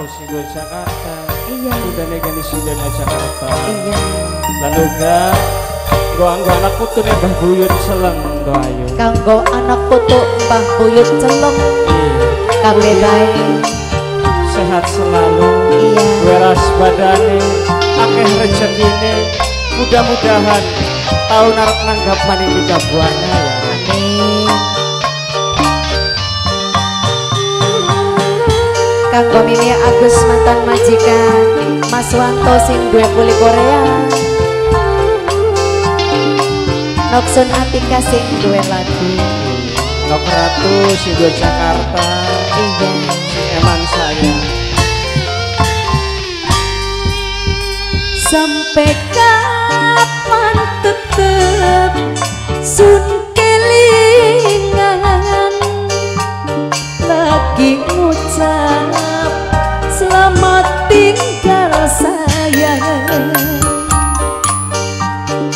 Sido Jakarta. Iya. Udah negani Sido Jakarta. Iya. Lalu ga gua anak putu nih Mbah Buyut Seleng doayo. Kanggo anak putu Mbah Buyut Seleng. Kang Lebae sehat selalu. Iya. Weras badane, akeh rezekine. Mudah-mudahan tahun arep nanggap maniki kabuana ya. Amin. Kanggo Mimi Agus mantan majikan Mas Wanto sing duwe kulit Korea. Noksun Atika sing duwe lagu. Nok Ratu Sido Jakarta. Iya. Si Eman saya. Sampai kapan tetep sun kelingan lagi ngucap selamat tinggal sayang.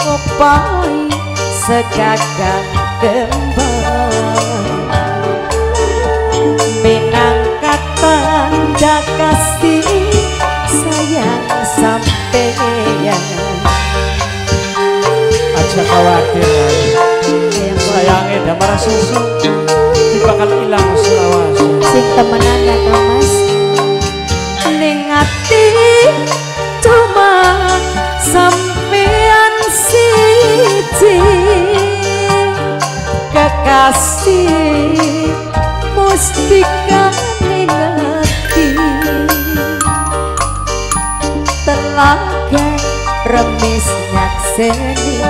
Ngopai segagang kembang minangka tanda kasih sayang sampeyan. Aja khawatir sayangnya damar susu bakal hilang selawase. Sing temenan ya Kang Mas. Ning ati cuma sampean siji kekasih mustika ning ati. Telaga remis nyakseni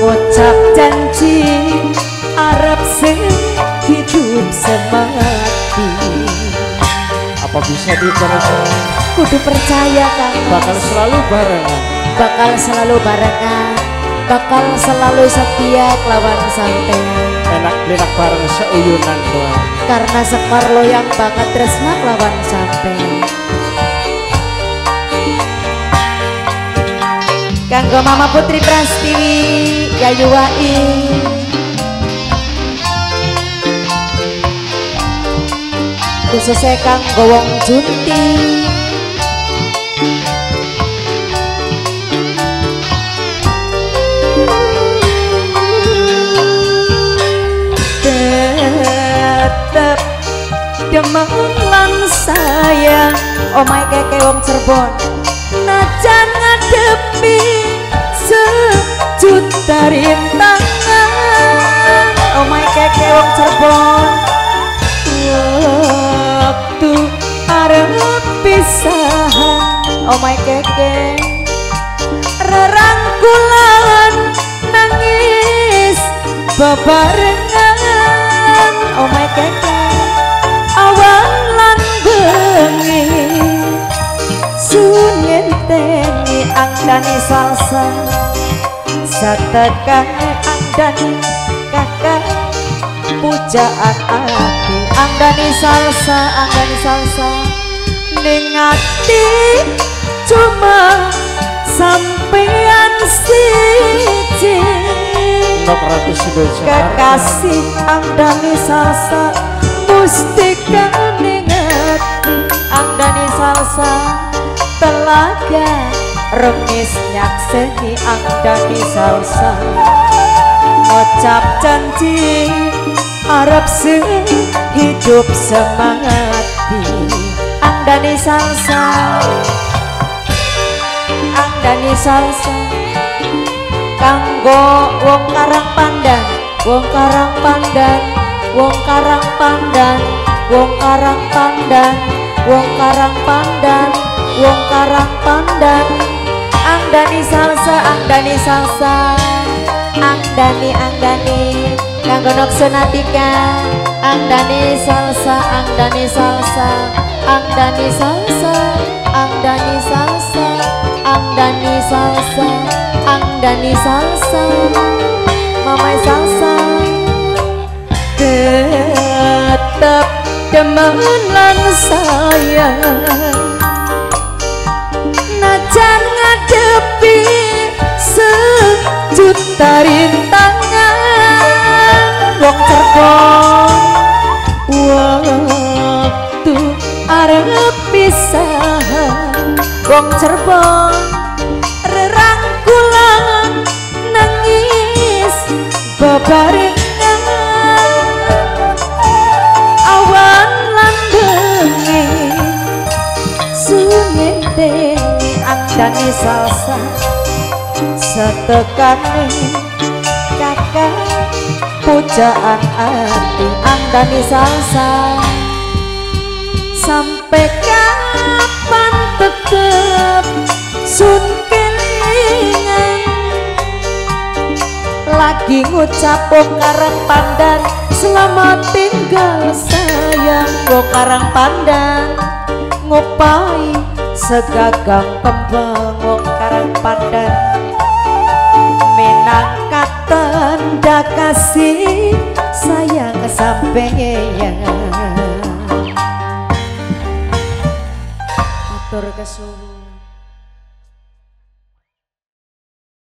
ngucap janji arep hidup semati. Apa bisa dipercaya? Kudu percaya Kang Mas. Bakal selalu barengan. Bakal selalu barengan. Bakal selalu setia lawan sampean. Enak bareng seuyunan doang. Karena sekar loyang banget tresna lawan sampean. Kanggo Mama Putri Prastiwi Yayu Wai. Khususnya kanggo wong Junti. Tetep demen lan sayang omahe keke wong Cirebon. Najan ngadepi sejuta rintangan omahe keke wong Cirebon. Waktu arep pisahan omahe keke rerangkulan nangis bebarengan omahe keke awalan bengi sunyenteni angdani salsa satekane angdani kakak pujaan ati angdani salsa ning ati cuma sampean siji Nok Ratu Sido Jakarta. kekasih angdani salsa mustika ning ati angdani salsa telaga remis nyakseni angdani salsa ngocap janji arep hidup semati angdani salsa kanggo wong Karang Pandan wong Karang Pandan wong Karang Pandan wong Karang Pandan wong Karang Pandan wong Karang Pandan angdani salsa angdani kanggo Noksun Atika angdani salsa angdani salsa Mamai salsa tetep demen lan sayang najan ngadepi sejuta rintangan wong Cirebon waktu kepisahan wong cerba rerangkulan nangis bebarengan awan lan bengi sunyente andane salsa setekane kakak pujaan ati andane salsa sampai kapan tetep sun kelingan lagi ngucap karang pandan selamat tinggal sayang karang pandan ngupai segagang kembang karang pandan menangkat tanda kasih sayang sampeyan atur kesuwun.